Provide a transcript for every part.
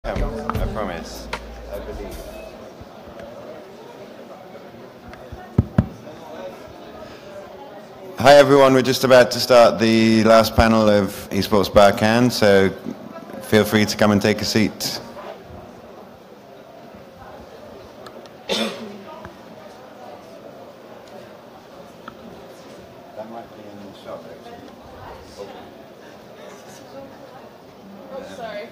I promise. I believe. Hi everyone, we're just about to start the last panel of Esports Bar Cannes, so feel free to come and take a seat. That might be in the shop actually. Oh, sorry.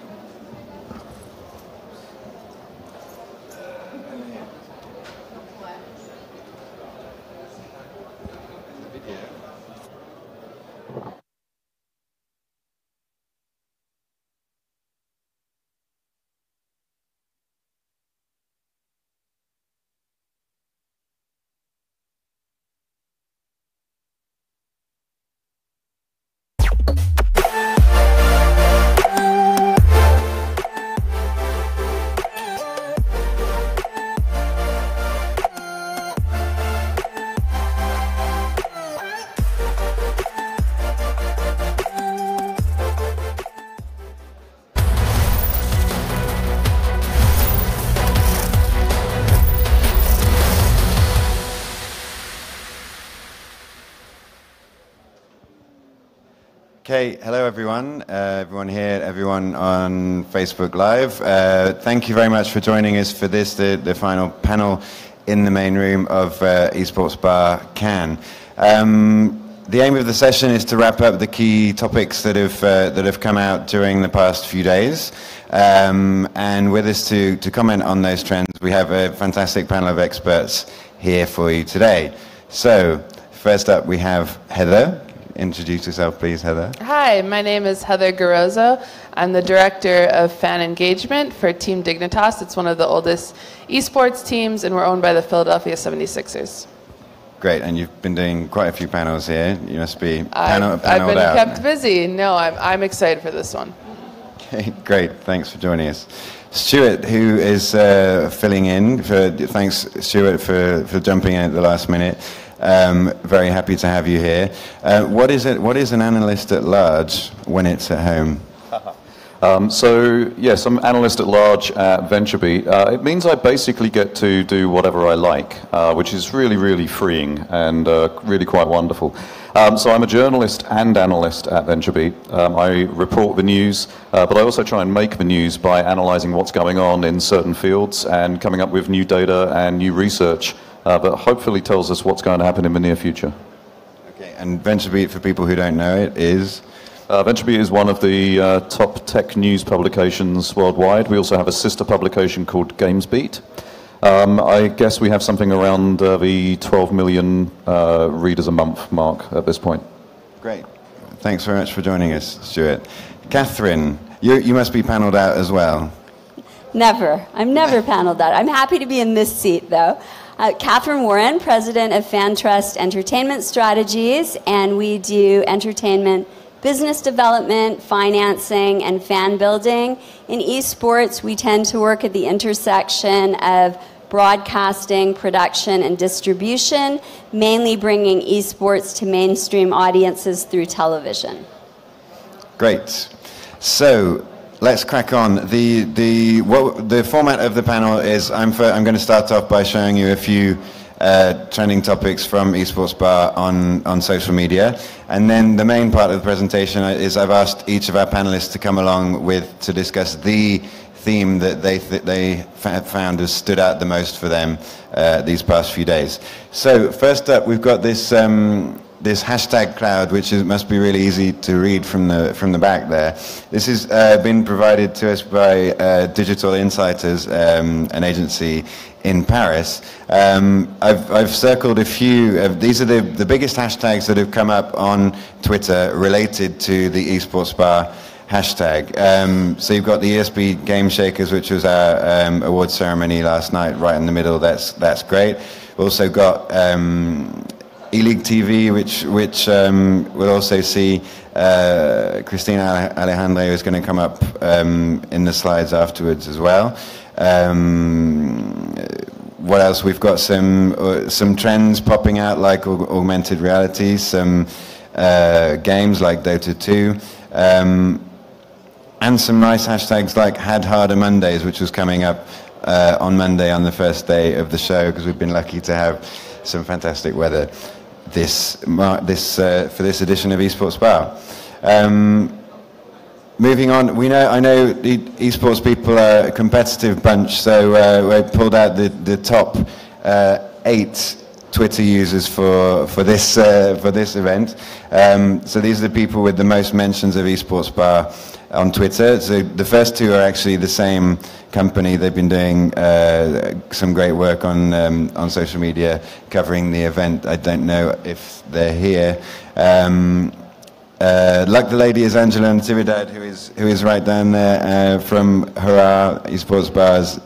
Okay, hello everyone, everyone here, everyone on Facebook Live. Thank you very much for joining us for this, the final panel in the main room of Esports Bar Cannes. The aim of the session is to wrap up the key topics that have come out during the past few days. And with us to comment on those trends, we have a fantastic panel of experts here for you today. So, first up we have Heather. Introduce yourself, please, Heather. Hi, my name is Heather Garozzo. I'm the Director of Fan Engagement for Team Dignitas. It's one of the oldest esports teams, and we're owned by the Philadelphia 76ers. Great, and you've been doing quite a few panels here. You must be I've been kept busy. No, I'm excited for this one. Okay, great. Thanks for joining us. Stuart, who is filling in. Thanks, Stuart, for jumping in at the last minute. Very happy to have you here. What is an analyst at large when it's at home? So yes, I'm analyst at large at VentureBeat. It means I basically get to do whatever I like, which is really, really freeing and really quite wonderful. So I'm a journalist and analyst at VentureBeat. I report the news, but I also try and make the news by analysing what's going on in certain fields and coming up with new data and new research that hopefully tells us what's going to happen in the near future. Okay, and VentureBeat, for people who don't know it, is? VentureBeat is one of the top tech news publications worldwide. We also have a sister publication called GamesBeat. I guess we have something around the 12 million readers a month mark at this point. Great. Thanks very much for joining us, Stuart. Catherine, you must be panelled out as well. Never. I'm never paneled out. I'm happy to be in this seat, though. Catherine Warren, President of FanTrust Entertainment Strategies, and we do entertainment business development, financing, and fan building. In esports, we tend to work at the intersection of broadcasting, production, and distribution, mainly bringing esports to mainstream audiences through television. Great. So, let's crack on. The format of the panel is I'm going to start off by showing you a few trending topics from Esports Bar on social media, and then the main part of the presentation is I've asked each of our panelists to come along to discuss the theme that they found has stood out the most for them these past few days. So first up, we've got this hashtag cloud, which must be really easy to read from the back there. This has been provided to us by Digital Insiders, an agency in Paris. I've circled a few. These are the biggest hashtags that have come up on Twitter related to the Esports Bar hashtag. So you've got the ESB Game Shakers, which was our award ceremony last night, right in the middle. That's great. We've also got E-League TV, which we'll also see Cristina Alejandro is going to come up in the slides afterwards as well. What else? We've got some trends popping out like augmented reality, some games like Dota 2, and some nice hashtags like Had Harder Mondays, which was coming up on Monday on the first day of the show, because we've been lucky to have some fantastic weather for this edition of Esports Bar. Moving on, I know the esports people are a competitive bunch, so we pulled out the top 8 Twitter users for this event. So these are the people with the most mentions of Esports Bar on Twitter. So the first 2 are actually the same company. They've been doing some great work on social media covering the event. I don't know if they're here. Like the lady is Angela Natividad, who is right down there from Hurrah Esports Bar's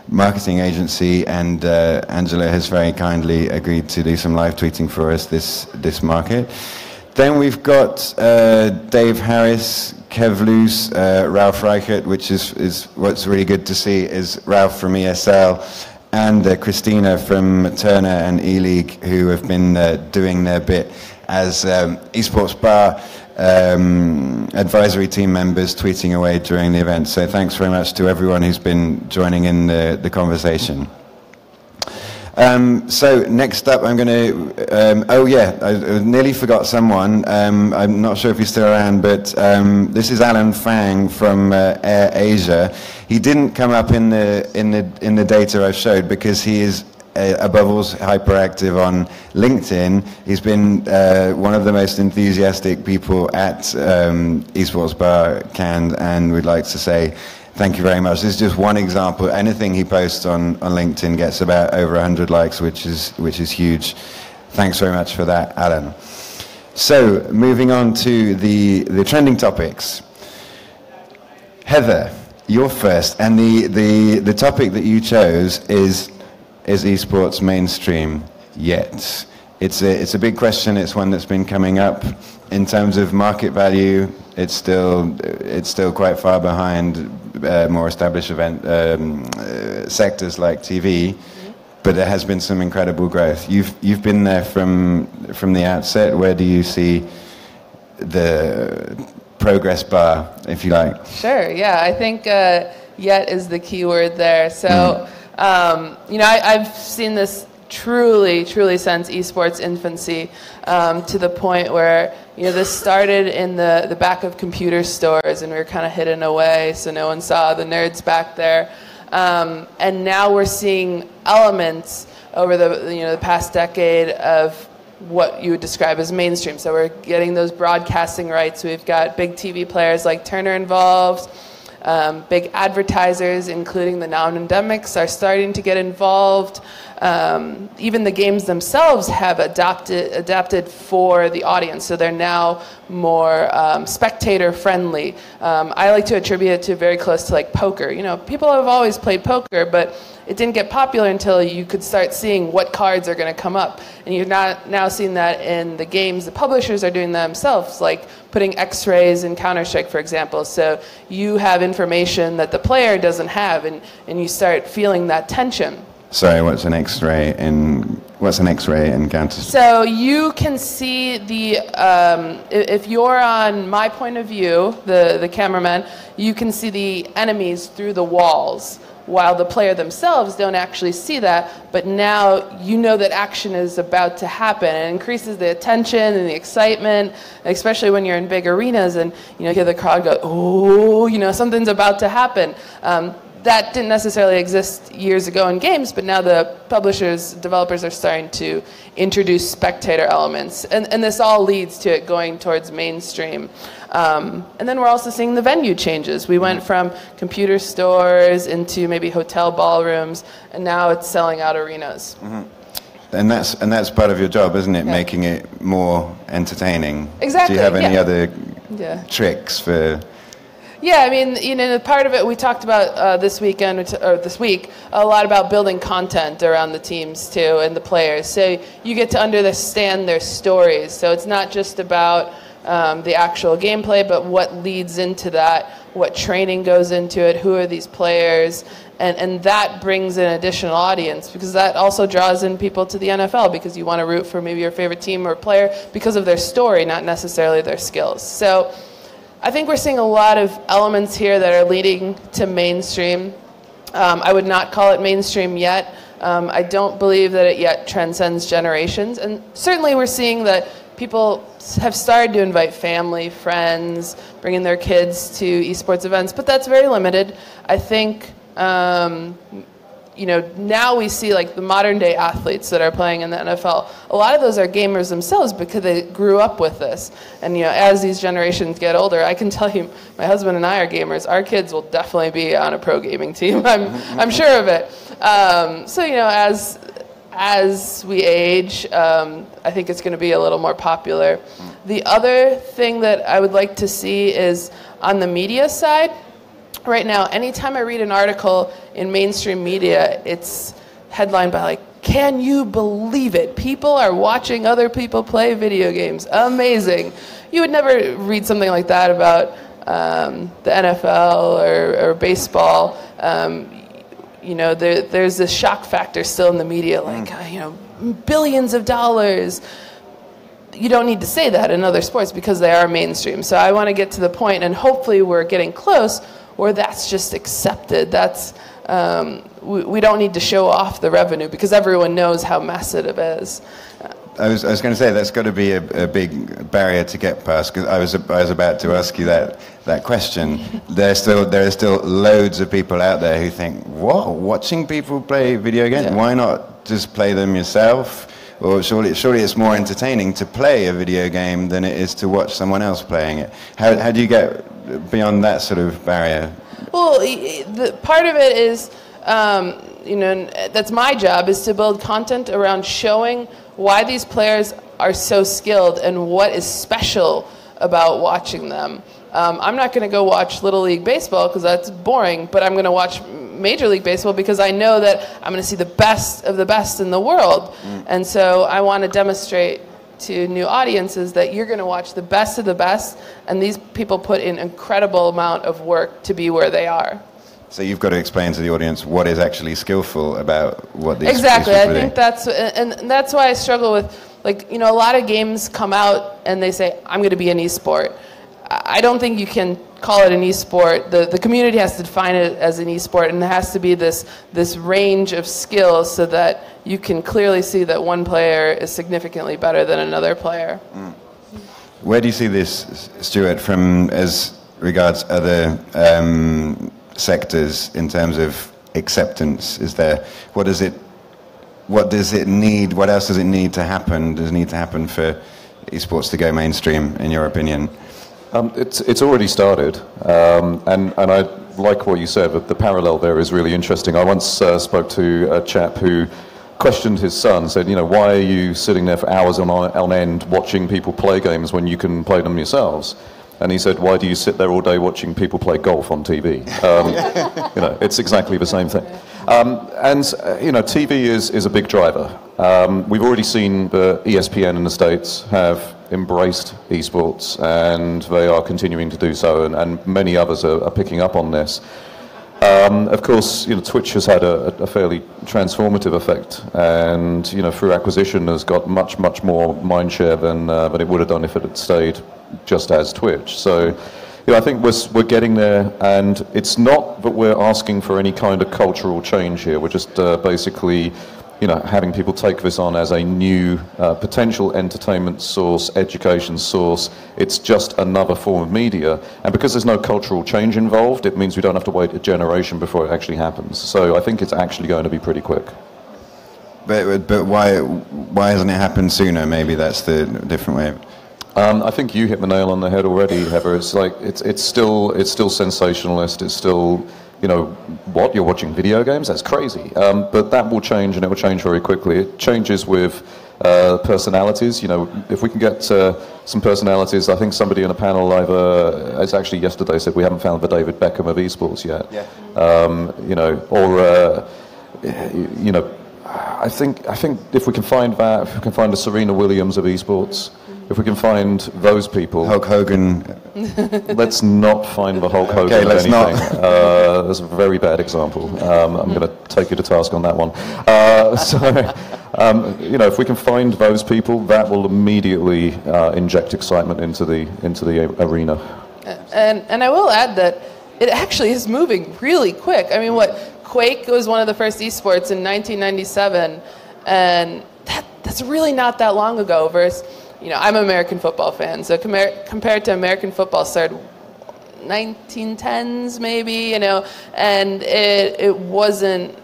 marketing agency, and Angela has very kindly agreed to do some live tweeting for us this market. Then we've got Dave Harris, Kev Luce, Ralph Reichert, which is what's really good to see is Ralph from ESL, and Christina from Turner and E-League, who have been doing their bit as Esports Bar advisory team members, tweeting away during the event. So thanks very much to everyone who's been joining in the conversation. So next up, I'm going to, I nearly forgot someone. I'm not sure if he's still around, but this is Alan Fang from Air Asia. He didn't come up in the data I showed because he is above all hyperactive on LinkedIn. He's been one of the most enthusiastic people at Esports Bar Cannes, and we'd like to say thank you very much. This is just one example. Anything he posts on LinkedIn gets about over 100 likes, which is huge. Thanks very much for that, Alan. So moving on to the trending topics. Heather, you're first, and the topic that you chose is esports mainstream yet? It's a big question. It's one that's been coming up. In terms of market value, it's still quite far behind more established event sectors like TV, but there has been some incredible growth. You've been there from the outset. Where do you see the progress bar, if you like? Sure. Yeah, I think yet is the key word there. So. I've seen this truly since esports infancy, to the point where, this started in the back of computer stores, and we were kind of hidden away so no one saw the nerds back there. And now we're seeing elements over the past decade of what you would describe as mainstream. So we're getting those broadcasting rights. We've got big TV players like Turner involved. Big advertisers, including the non-endemics, are starting to get involved. Even the games themselves have adapted for the audience, so they're now more spectator-friendly. I like to attribute it to very close to like poker. People have always played poker, but it didn't get popular until you could start seeing what cards are going to come up. And you're now seeing that in the games. The publishers are doing themselves, like putting X-rays in Counter-Strike, for example. So you have information that the player doesn't have, and you start feeling that tension. Sorry, what's an X-ray in Counter-Strike? So you can see if you're on my point of view, the cameraman, you can see the enemies through the walls, while the player themselves don't actually see that, but now you know that action is about to happen. It increases the attention and the excitement, especially when you're in big arenas and you hear the crowd go, oh, something's about to happen. That didn't necessarily exist years ago in games, but now the developers are starting to introduce spectator elements. And this all leads to it going towards mainstream. And then we're also seeing the venue changes. We went from computer stores into maybe hotel ballrooms, and now it's selling out arenas. Mm-hmm. And that's part of your job, isn't it? Yeah. Making it more entertaining. Exactly. Do you have any other tricks for... Yeah, I mean, part of it we talked about this week a lot about building content around the teams too and the players. So you get to understand their stories. So it's not just about the actual gameplay, but what leads into that, what training goes into it, who are these players, and that brings an additional audience, because that also draws in people to the NFL, because you want to root for maybe your favorite team or player because of their story, not necessarily their skills. So I think we're seeing a lot of elements here that are leading to mainstream. I would not call it mainstream yet. I don't believe that it yet transcends generations. And certainly we're seeing that people have started to invite family, friends, bringing their kids to esports events, but that's very limited. I think, now we see like the modern day athletes that are playing in the NFL. A lot of those are gamers themselves because they grew up with this. And as these generations get older, I can tell you, my husband and I are gamers. Our kids will definitely be on a pro gaming team. I'm sure of it. As we age, I think it's going to be a little more popular. The other thing that I would like to see is on the media side. Right now, anytime I read an article in mainstream media, it's headlined by like, can you believe it? People are watching other people play video games. Amazing. You would never read something like that about the NFL or baseball. There's this shock factor still in the media, like, billions of dollars. You don't need to say that in other sports because they are mainstream. So I want to get to the point, and hopefully we're getting close, where that's just accepted. That's we don't need to show off the revenue because everyone knows how massive it is. I was going to say that's got to be a big barrier to get past, because I was about to ask you that question. There are still loads of people out there who think, what, watching people play video games? Yeah. Why not just play them yourself? Or surely it's more entertaining to play a video game than it is to watch someone else playing it. How do you get beyond that sort of barrier? Well, the part of it is, that's my job, is to build content around showing why these players are so skilled and what is special about watching them. I'm not going to go watch Little League Baseball because that's boring, but I'm going to watch Major League Baseball because I know that I'm going to see the best of the best in the world. And so I want to demonstrate to new audiences that you're going to watch the best of the best, and these people put in an incredible amount of work to be where they are. So you've got to explain to the audience what is actually skillful about what these exactly. these I people think do. that's why I struggle with, a lot of games come out and they say, I'm going to be an esport. I don't think you can call it an esport. The community has to define it as an esport, and there has to be this range of skills so that you can clearly see that one player is significantly better than another player. Where do you see this, Stuart, from as regards other sectors in terms of acceptance? What else does it need to happen? Does it need to happen for esports to go mainstream, in your opinion? It's already started, and I like what you said, but the parallel there is really interesting. I once spoke to a chap who questioned his son, said, why are you sitting there for hours on end watching people play games when you can play them yourselves? And he said, why do you sit there all day watching people play golf on TV? It's exactly the same thing. TV is a big driver. We've already seen the ESPN in the States have embraced esports, and they are continuing to do so, and many others are picking up on this. Of course, Twitch has had a fairly transformative effect, and through acquisition has got much more mindshare than it would have done if it had stayed just as Twitch. So, I think we're getting there, and it's not that we're asking for any kind of cultural change here. We're just basically, having people take this on as a new potential entertainment source, education source. It's just another form of media, and because there's no cultural change involved, it means we don't have to wait a generation before it actually happens. So I think it's actually going to be pretty quick. But why hasn't it happened sooner? Maybe that's the different way. I think you hit the nail on the head already, Heather. It's like it's still sensationalist. It's still, what, you're watching video games? That's crazy. But that will change, and it will change very quickly. It changes with personalities. If we can get some personalities, I think somebody in a panel it's actually yesterday said we haven't found the David Beckham of esports yet. Yeah. I think if we can find that, if we can find a Serena Williams of esports. If we can find those people... Hulk Hogan. Let's not find the Hulk Hogan of anything. That's a very bad example. I'm going to take you to task on that one. If we can find those people, that will immediately inject excitement into the arena. And I will add that it actually is moving really quick. I mean, Quake was one of the first esports in 1997, and that's really not that long ago. Versus, I'm an American football fan, so compared to American football started 1910s maybe, and it wasn't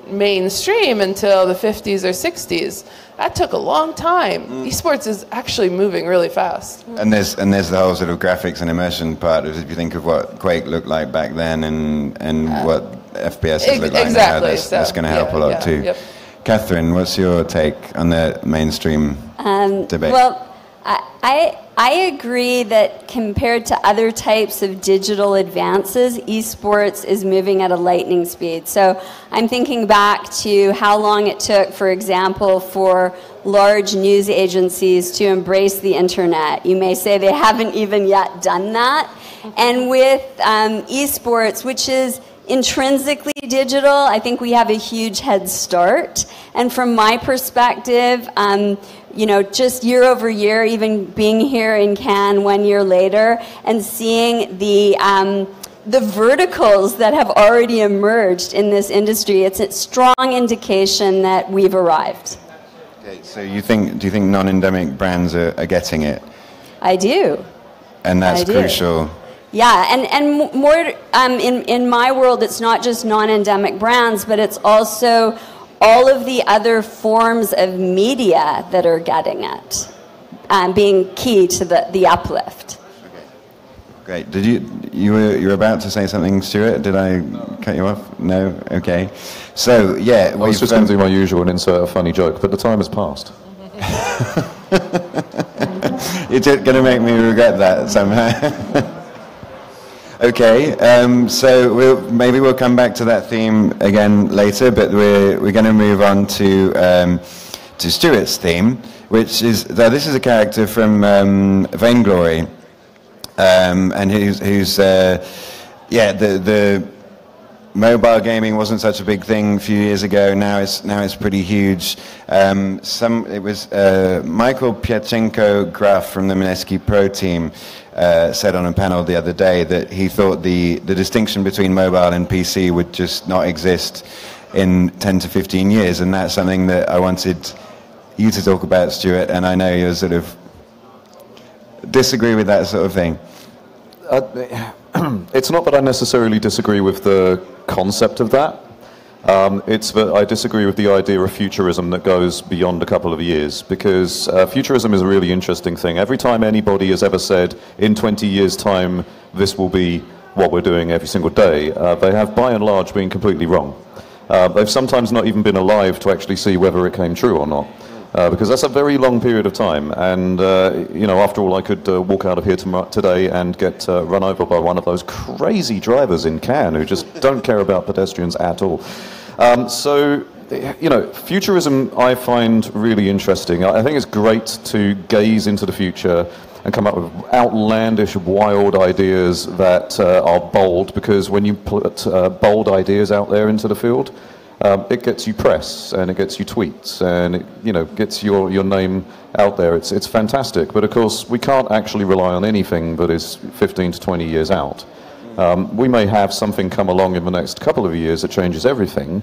mainstream until the 50s or 60s. That took a long time. Esports is actually moving really fast. And there's the whole sort of graphics and immersion part of, if you think of what Quake looked like back then and what FPS look like now, that's going to help a lot too. Yep. Catherine, what's your take on the mainstream debate? Well, I agree that compared to other types of digital advances, esports is moving at a lightning speed. So I'm thinking back to how long it took, for example, for large news agencies to embrace the internet. You may say they haven't even yet done that. And with esports, which is intrinsically digital, I think we have a huge head start. And from my perspective, just year over year, even being here in Cannes 1 year later, and seeing the verticals that have already emerged in this industry, it's a strong indication that we've arrived. Okay, so do you think non-endemic brands are getting it? I do. And that's crucial. Yeah, and more in my world, it's not just non-endemic brands, but it's also all of the other forms of media that are getting it, being key to the uplift. Okay. Great. You were about to say something, Stuart? Did I cut you off? No? Okay. So, yeah. I was just going to do my usual and insert a funny joke, but the time has passed. You're going to make me regret that somehow. Okay, so we'll come back to that theme again later, but we're going to move on to Stuart's theme, which is this is a character from Vainglory, and who's the mobile gaming wasn't such a big thing a few years ago. Now it's pretty huge. It was Michael Piachenko Graf from the Mineski Pro team said on a panel the other day that he thought the distinction between mobile and PC would just not exist in 10 to 15 years, and that's something that I wanted you to talk about, Stuart, and I know you sort of disagree with that sort of thing. It's not that I necessarily disagree with the concept of that. It's that I disagree with the idea of futurism that goes beyond a couple of years, because futurism is a really interesting thing. Every time anybody has ever said, in 20 years' time, this will be what we're doing every single day, they have by and large been completely wrong. They've sometimes not even been alive to actually see whether it came true or not. Because that's a very long period of time, and after all, I could walk out of here today and get run over by one of those crazy drivers in Cannes who just don't care about pedestrians at all. Futurism I find really interesting. I think it's great to gaze into the future and come up with outlandish, wild ideas that are bold, because when you put bold ideas out there into the field, it gets you press, and it gets you tweets, and it gets your name out there. It's fantastic, but of course we can't actually rely on anything that is 15 to 20 years out. We may have something come along in the next couple of years that changes everything.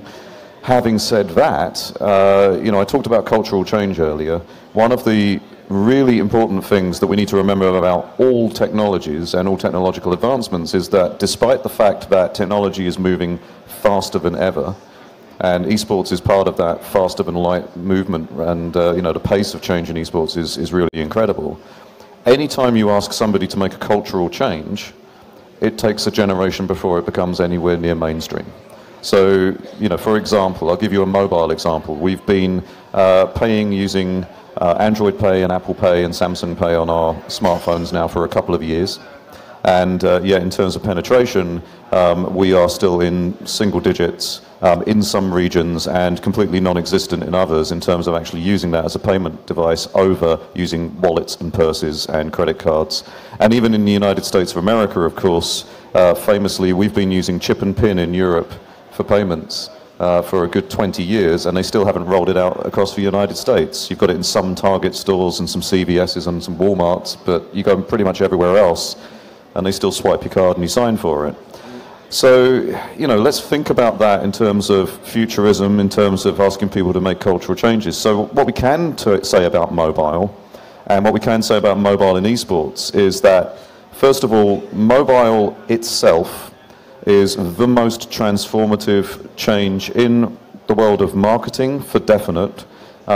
Having said that, I talked about cultural change earlier. One of the really important things that we need to remember about all technologies and all technological advancements is that despite the fact that technology is moving faster than ever, and esports is part of that faster than light movement, and the pace of change in esports is really incredible. Anytime you ask somebody to make a cultural change, it takes a generation before it becomes anywhere near mainstream. So, for example, I'll give you a mobile example. We've been paying using Android Pay and Apple Pay and Samsung Pay on our smartphones now for a couple of years. And in terms of penetration, we are still in single digits in some regions and completely non-existent in others in terms of actually using that as a payment device over using wallets and purses and credit cards. And even in the United States of America, of course, famously, we've been using chip and pin in Europe for payments for a good 20 years, and they still haven't rolled it out across the United States. You've got it in some Target stores and some CVS's and some Walmarts, but you go pretty much everywhere else. and they still swipe your card and you sign for it. So, let's think about that in terms of futurism, in terms of asking people to make cultural changes. So what we can say about mobile, and what we can say about mobile in esports, is that, first of all, mobile itself is the most transformative change in the world of marketing, for definite,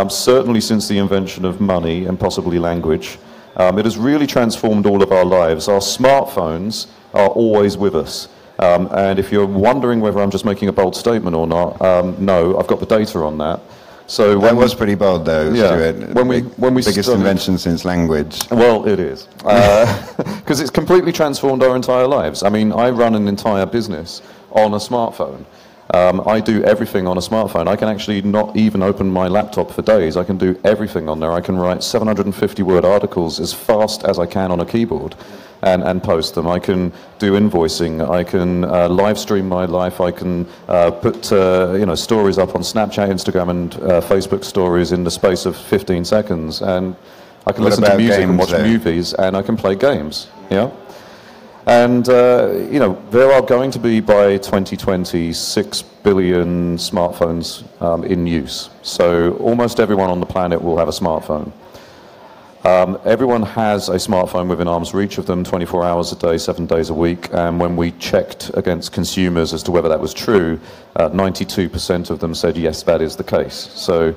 certainly since the invention of money and possibly language. It has really transformed all of our lives. Our smartphones are always with us. And if you're wondering whether I'm just making a bold statement or not, no, I've got the data on that. So that was pretty bold, though, yeah, Stuart. When we biggest invention since language. Well, it is, because it's completely transformed our entire lives. I mean, I run an entire business on a smartphone. I do everything on a smartphone. I can actually not even open my laptop for days. I can do everything on there. I can write 750-word articles as fast as I can on a keyboard and post them. I can do invoicing. I can live stream my life. I can put stories up on Snapchat, Instagram, and Facebook stories in the space of 15 seconds. And I can listen to music and watch movies, and I can play games. Yeah. And, there are going to be, by 2020, 6 billion smartphones in use. So almost everyone on the planet will have a smartphone. Everyone has a smartphone within arm's reach of them 24 hours a day, 7 days a week. And when we checked against consumers as to whether that was true, 92% of them said, yes, that is the case. So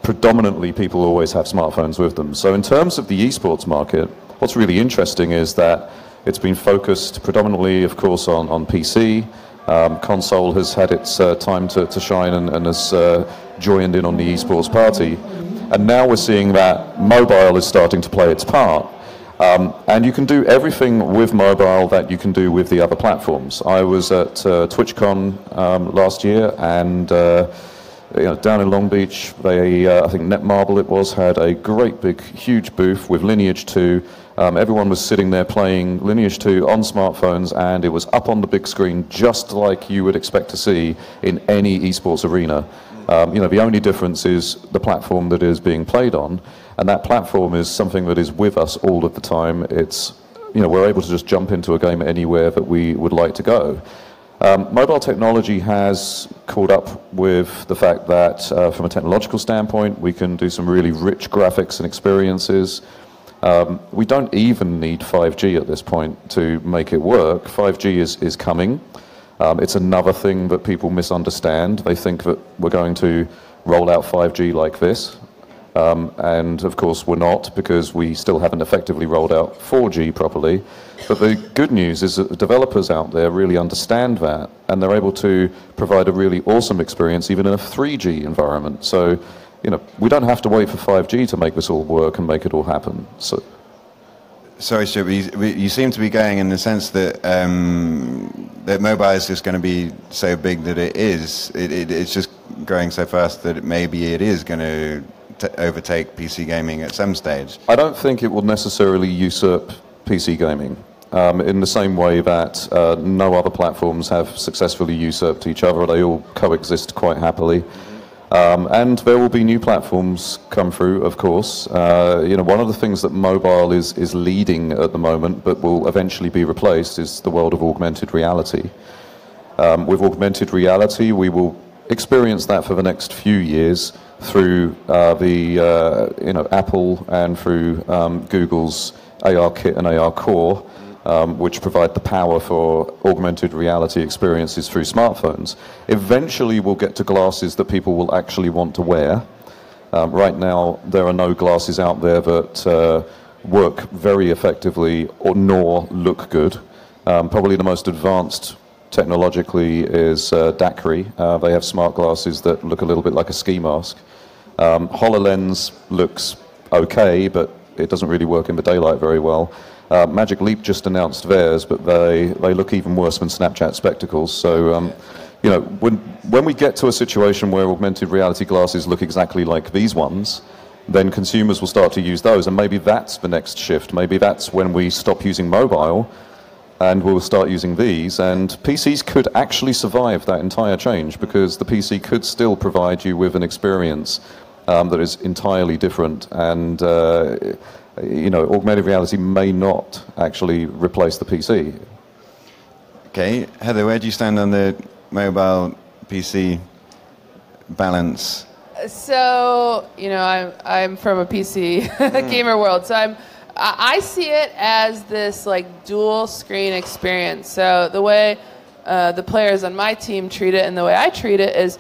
predominantly, people always have smartphones with them. So in terms of the esports market, what's really interesting is that it's been focused predominantly, of course, on PC. Console has had its time to shine and has joined in on the esports party. And now we're seeing that mobile is starting to play its part. And you can do everything with mobile that you can do with the other platforms. I was at TwitchCon last year, and down in Long Beach, I think Netmarble it was, had a great big, huge booth with Lineage 2. Everyone was sitting there playing Lineage 2 on smartphones, and it was up on the big screen just like you would expect to see in any esports arena. The only difference is the platform that is being played on, and that platform is something that is with us all of the time. It's, we're able to just jump into a game anywhere that we would like to go. Mobile technology has caught up with the fact that from a technological standpoint, we can do some really rich graphics and experiences. We don't even need 5G at this point to make it work. 5G is coming. It's another thing that people misunderstand. They think that we're going to roll out 5G like this. And of course we're not, because we still haven't effectively rolled out 4G properly. But the good news is that the developers out there really understand that, and they're able to provide a really awesome experience even in a 3G environment. So, we don't have to wait for 5G to make this all work and make it all happen. So. Sorry, Stuart, you seem to be going in the sense that that mobile is just going to be so big that it's just growing so fast that maybe it is going to overtake PC gaming at some stage. I don't think it will necessarily usurp PC gaming in the same way that no other platforms have successfully usurped each other. They all coexist quite happily. And there will be new platforms come through, of course. One of the things that mobile is leading at the moment, but will eventually be replaced, is the world of augmented reality. With augmented reality, we will experience that for the next few years through Apple and through Google's AR Kit and AR Core, which provide the power for augmented reality experiences through smartphones. Eventually we'll get to glasses that people will actually want to wear. Right now there are no glasses out there that work very effectively nor look good. Probably the most advanced technologically is Daiquiri. They have smart glasses that look a little bit like a ski mask. HoloLens looks okay, but it doesn't really work in the daylight very well. Magic Leap just announced theirs, but they look even worse than Snapchat spectacles. So, when we get to a situation where augmented reality glasses look exactly like these ones, then consumers will start to use those, and maybe that's the next shift. Maybe that's when we stop using mobile and we'll start using these, and PCs could actually survive that entire change, because the PC could still provide you with an experience that is entirely different. And augmented reality may not actually replace the PC. Okay, Heather, where do you stand on the mobile PC balance? So, I'm from a PC gamer world, so I see it as this like dual screen experience. So the way the players on my team treat it and the way I treat it is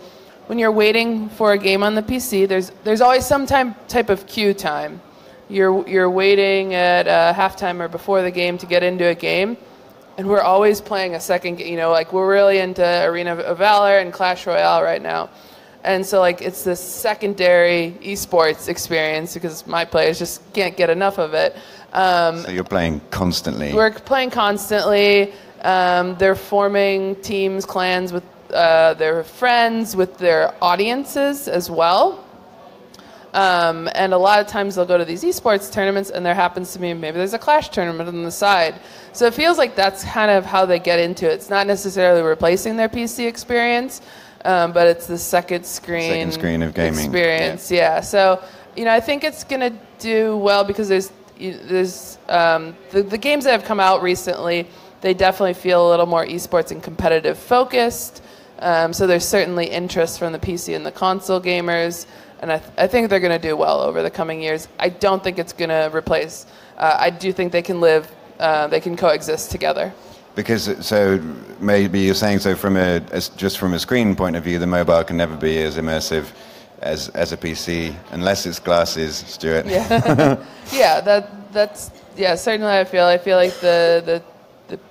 when you're waiting for a game on the PC, there's always some type of queue time. You're waiting at halftime or before the game to get into a game, and we're always playing a second game. Like we're really into Arena of Valor and Clash Royale right now. And so, like, it's this secondary esports experience because my players just can't get enough of it. So you're playing constantly. We're playing constantly. They're forming teams, clans with their friends, with their audiences as well. And a lot of times they'll go to these esports tournaments, and there happens to be maybe there's a Clash tournament on the side. So it feels like that's kind of how they get into it. It's not necessarily replacing their PC experience. But it's the second screen of gaming experience. Yeah. So I think it's gonna do well because there's the games that have come out recently. They definitely feel a little more esports and competitive focused. So there's certainly interest from the PC and the console gamers, and I think they're gonna do well over the coming years. I don't think it's gonna replace. I do think they can live. They can coexist together. Because so maybe you're saying so just from a screen point of view, the mobile can never be as immersive as a PC unless it's glasses, Stuart. Yeah, that's certainly I feel like the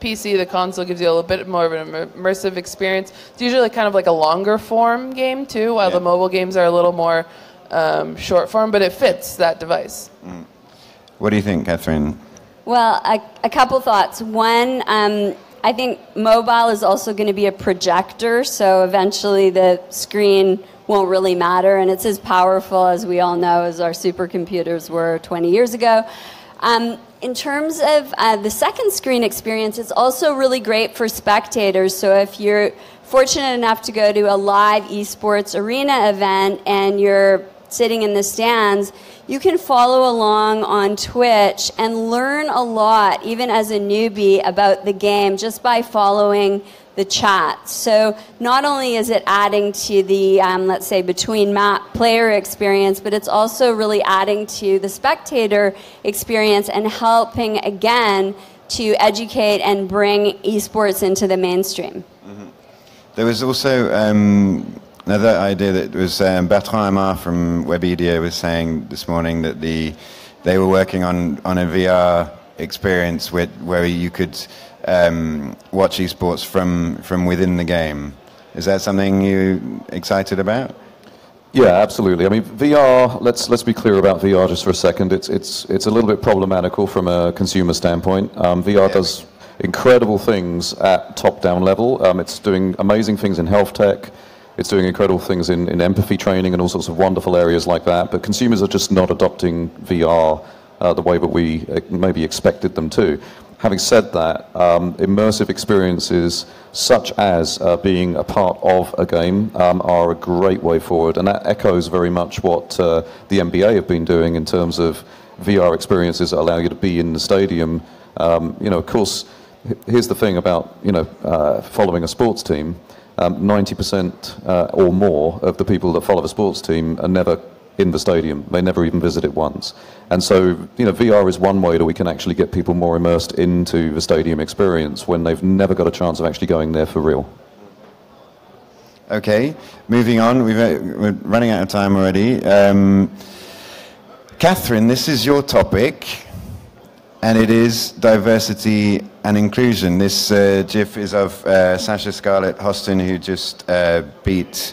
PC, the console gives you a little bit more of an immersive experience. It's usually kind of like a longer form game too, while the mobile games are a little more short form, but it fits that device. What do you think, Catherine? Well, a couple thoughts. One, I think mobile is also going to be a projector, so eventually the screen won't really matter, and it's as powerful, as we all know, as our supercomputers were 20 years ago. In terms of the second screen experience, it's also really great for spectators. So if you're fortunate enough to go to a live esports arena event and you're sitting in the stands, you can follow along on Twitch and learn a lot, even as a newbie, about the game just by following the chat. So not only is it adding to the, let's say, between-map player experience, but it's also really adding to the spectator experience and helping, again, to educate and bring esports into the mainstream. Mm-hmm. There was also another idea that was Bertrand Amar from Webedia was saying this morning that they were working on a VR experience where you could watch esports from within the game. Is that something you're excited about? Yeah, absolutely. I mean, VR. Let's be clear about VR just for a second. It's a little bit problematical from a consumer standpoint. VR does incredible things at top-down level. It's doing amazing things in health tech. It's doing incredible things in empathy training and all sorts of wonderful areas like that. But consumers are just not adopting VR the way that we maybe expected them to. Having said that, immersive experiences such as being a part of a game are a great way forward, and that echoes very much what the NBA have been doing in terms of VR experiences that allow you to be in the stadium. Of course, here's the thing about following a sports team. 90% or more of the people that follow a sports team are never in the stadium. They never even visit it once. And so, VR is one way that we can actually get people more immersed into the stadium experience when they've never got a chance of actually going there for real. Okay, moving on. We're running out of time already. Catherine, this is your topic, and it is diversity and inclusion. This GIF is of Sasha Scarlett Hostin, who just beat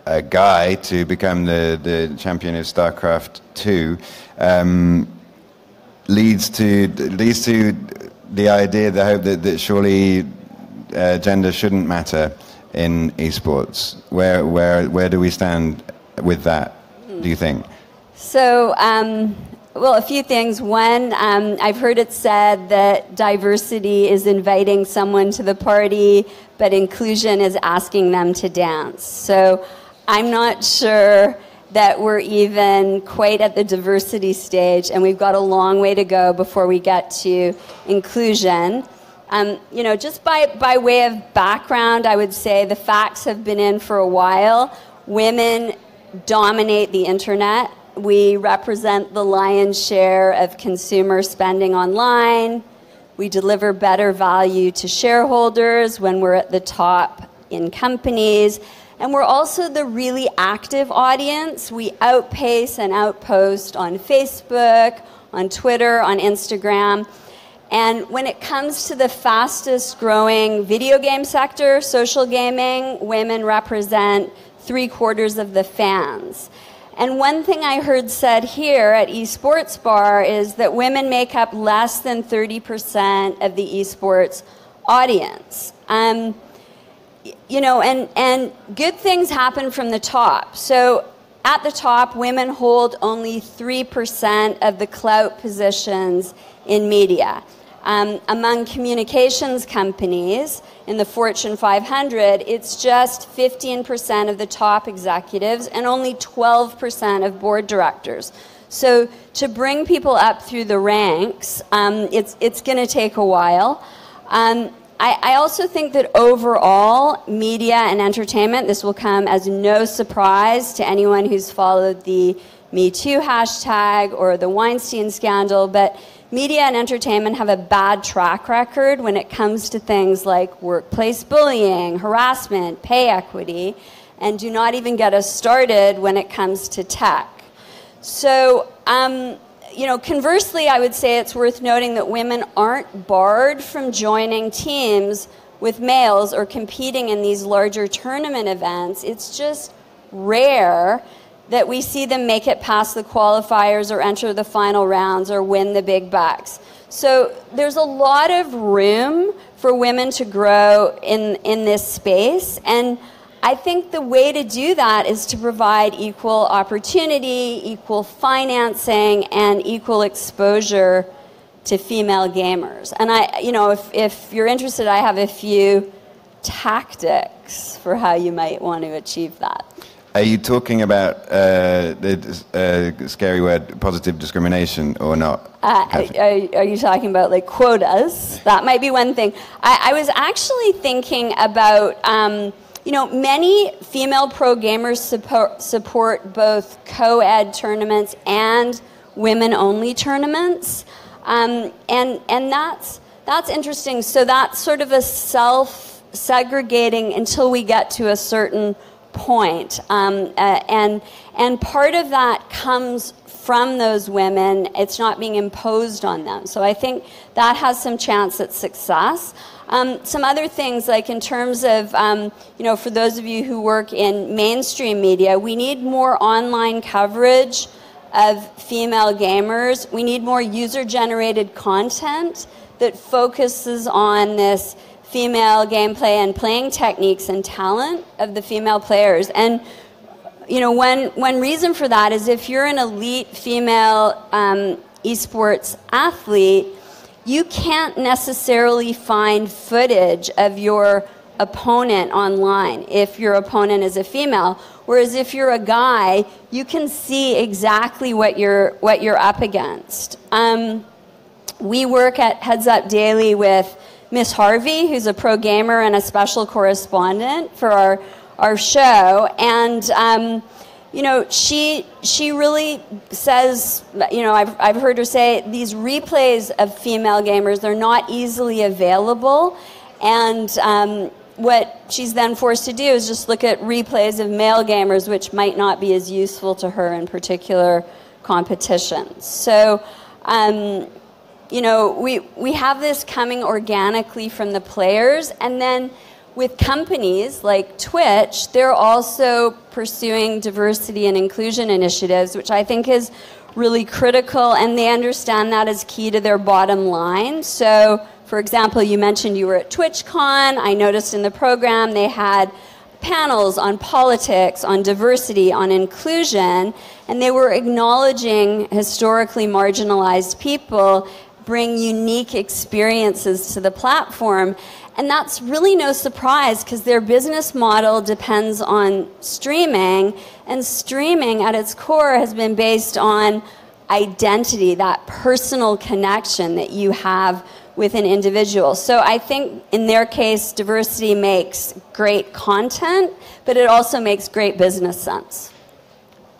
a guy to become the champion of StarCraft 2, leads to the idea, the hope that surely gender shouldn't matter in esports. Where do we stand with that, do you think? So, well, a few things. One, I've heard it said that diversity is inviting someone to the party, but inclusion is asking them to dance. So I'm not sure that we're even quite at the diversity stage, and we've got a long way to go before we get to inclusion. Just by way of background, I would say the facts have been in for a while. Women dominate the internet. We represent the lion's share of consumer spending online. We deliver better value to shareholders when we're at the top in companies. And we're also the really active audience. We outpace and outpost on Facebook, on Twitter, on Instagram. And when it comes to the fastest growing video game sector, social gaming, women represent 3/4 of the fans. And one thing I heard said here at ESports Bar is that women make up less than 30% of the esports audience. And good things happen from the top. So at the top, women hold only 3% of the clout positions in media. Among communications companies in the Fortune 500, it's just 15% of the top executives and only 12% of board directors. So to bring people up through the ranks, it's going to take a while. I also think that overall, media and entertainment, this will come as no surprise to anyone who's followed the Me Too hashtag or the Weinstein scandal, but media and entertainment have a bad track record when it comes to things like workplace bullying, harassment, pay equity, and do not even get us started when it comes to tech. So, conversely, I would say it's worth noting that women aren't barred from joining teams with males or competing in these larger tournament events. It's just rare that we see them make it past the qualifiers or enter the final rounds or win the big bucks. So there's a lot of room for women to grow in this space, and I think the way to do that is to provide equal opportunity, equal financing, and equal exposure to female gamers. And if you're interested, I have a few tactics for how you might want to achieve that. Are you talking about the scary word positive discrimination or not? Are you talking about like quotas? That might be one thing. I was actually thinking about, many female pro gamers support both co-ed tournaments and women-only tournaments, and that's interesting. So that's sort of a self-segregating until we get to a certain point, and part of that comes from those women. It's not being imposed on them. So I think that has some chance at success. Some other things, like in terms of, for those of you who work in mainstream media, we need more online coverage of female gamers. We need more user-generated content that focuses on this female gameplay and playing techniques and talent of the female players. And one reason for that is if you're an elite female esports athlete, you can't necessarily find footage of your opponent online if your opponent is a female. Whereas if you're a guy, you can see exactly what you're up against. We work at Heads Up Daily with Miss Harvey, who's a pro gamer and a special correspondent for our show, and she really says, I've heard her say these replays of female gamers, they're not easily available, and what she's then forced to do is just look at replays of male gamers, which might not be as useful to her in particular competitions. So we have this coming organically from the players, and then with companies like Twitch, they're also pursuing diversity and inclusion initiatives, which I think is really critical, and they understand that as key to their bottom line. So, for example, you mentioned you were at TwitchCon. I noticed in the program they had panels on politics, on diversity, on inclusion, and they were acknowledging historically marginalized people bring unique experiences to the platform. And that's really no surprise because their business model depends on streaming, and streaming at its core has been based on identity, that personal connection that you have with an individual. So I think in their case, diversity makes great content, but it also makes great business sense.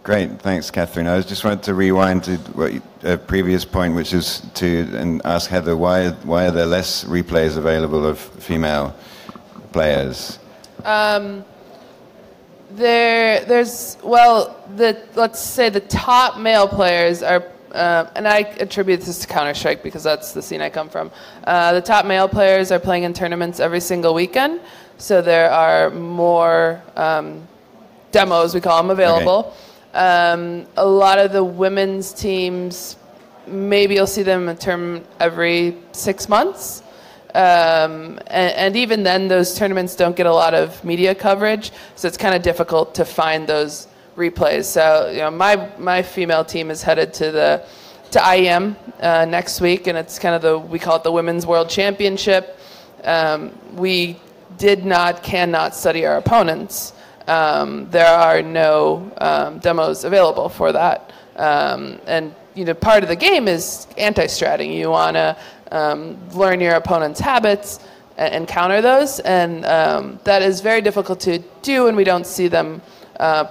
Great, thanks, Catherine. I just wanted to rewind to a previous point, which is and ask Heather why are there less replays available of female players? Let's say the top male players are, and I attribute this to Counter-Strike because that's the scene I come from. The top male players are playing in tournaments every single weekend, so there are more demos, we call them, available. Okay. A lot of the women's teams, maybe you'll see them in a tournament every 6 months. And even then, those tournaments don't get a lot of media coverage, so it's kind of difficult to find those replays. So, my female team is headed to IEM next week, and it's kind of we call it the Women's World Championship. We cannot study our opponents. There are no demos available for that. And part of the game is anti-stratting. You want to learn your opponent's habits and counter those, and that is very difficult to do, and we don't see them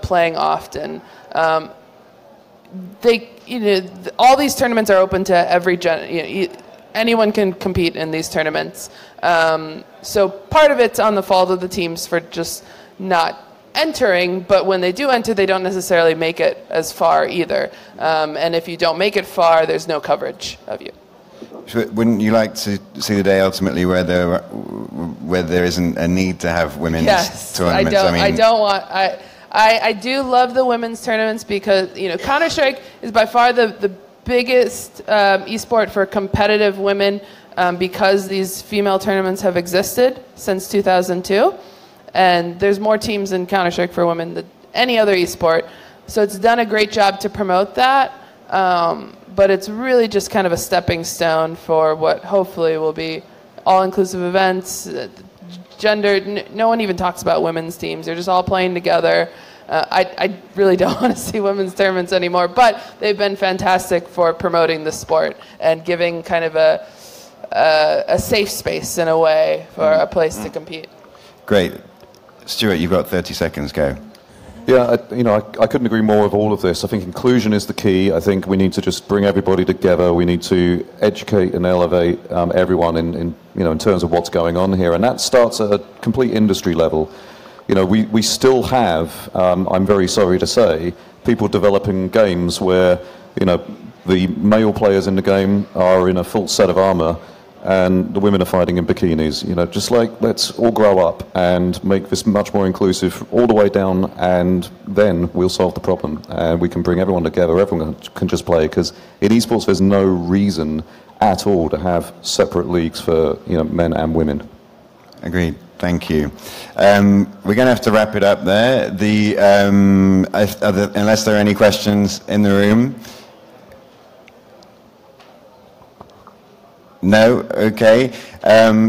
playing often. All these tournaments are open to every anyone can compete in these tournaments. So part of it's on the fault of the teams for just not entering, but when they do enter, they don't necessarily make it as far either. And if you don't make it far, there's no coverage of you. Wouldn't you like to see the day ultimately where there isn't a need to have women's tournaments? I do love the women's tournaments because Counter-Strike is by far the biggest esport for competitive women because these female tournaments have existed since 2002. And there's more teams in Counter-Strike for women than any other esport. So it's done a great job to promote that. But it's really just kind of a stepping stone for what hopefully will be all-inclusive events. Gender, no one even talks about women's teams. They're just all playing together. I really don't want to see women's tournaments anymore, but they've been fantastic for promoting the sport and giving kind of a safe space in a way for a place to compete. Great. Stuart, you've got 30 seconds, go. Yeah, I couldn't agree more with all of this. I think inclusion is the key. I think we need to just bring everybody together. We need to educate and elevate everyone in terms of what's going on here, and that starts at a complete industry level. We still have, I'm very sorry to say, people developing games where the male players in the game are in a full set of armor, and the women are fighting in bikinis. Just let's all grow up and make this much more inclusive all the way down, and then we'll solve the problem. And we can bring everyone together. Everyone can just play, because in esports there's no reason at all to have separate leagues for men and women. Agreed. Thank you. We're going to have to wrap it up there. Unless there are any questions in the room. No? Okay.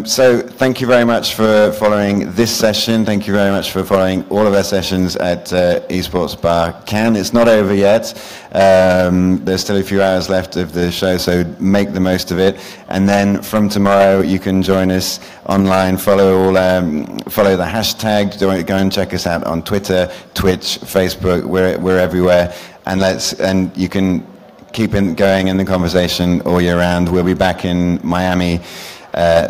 So thank you very much for following this session. Thank you very much for following all of our sessions at Esports Bar Cannes. It's not over yet. There's still a few hours left of the show, so make the most of it. And then from tomorrow, you can join us online. Follow the hashtag. Go and check us out on Twitter, Twitch, Facebook. We're everywhere. And you can keep going in the conversation all year round. We'll be back in Miami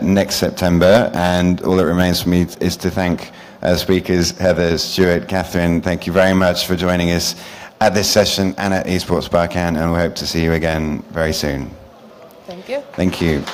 next September, and all that remains for me is to thank our speakers, Heather, Stuart, Catherine. Thank you very much for joining us at this session and at Esports Bar Cannes, and we hope to see you again very soon. Thank you. Thank you.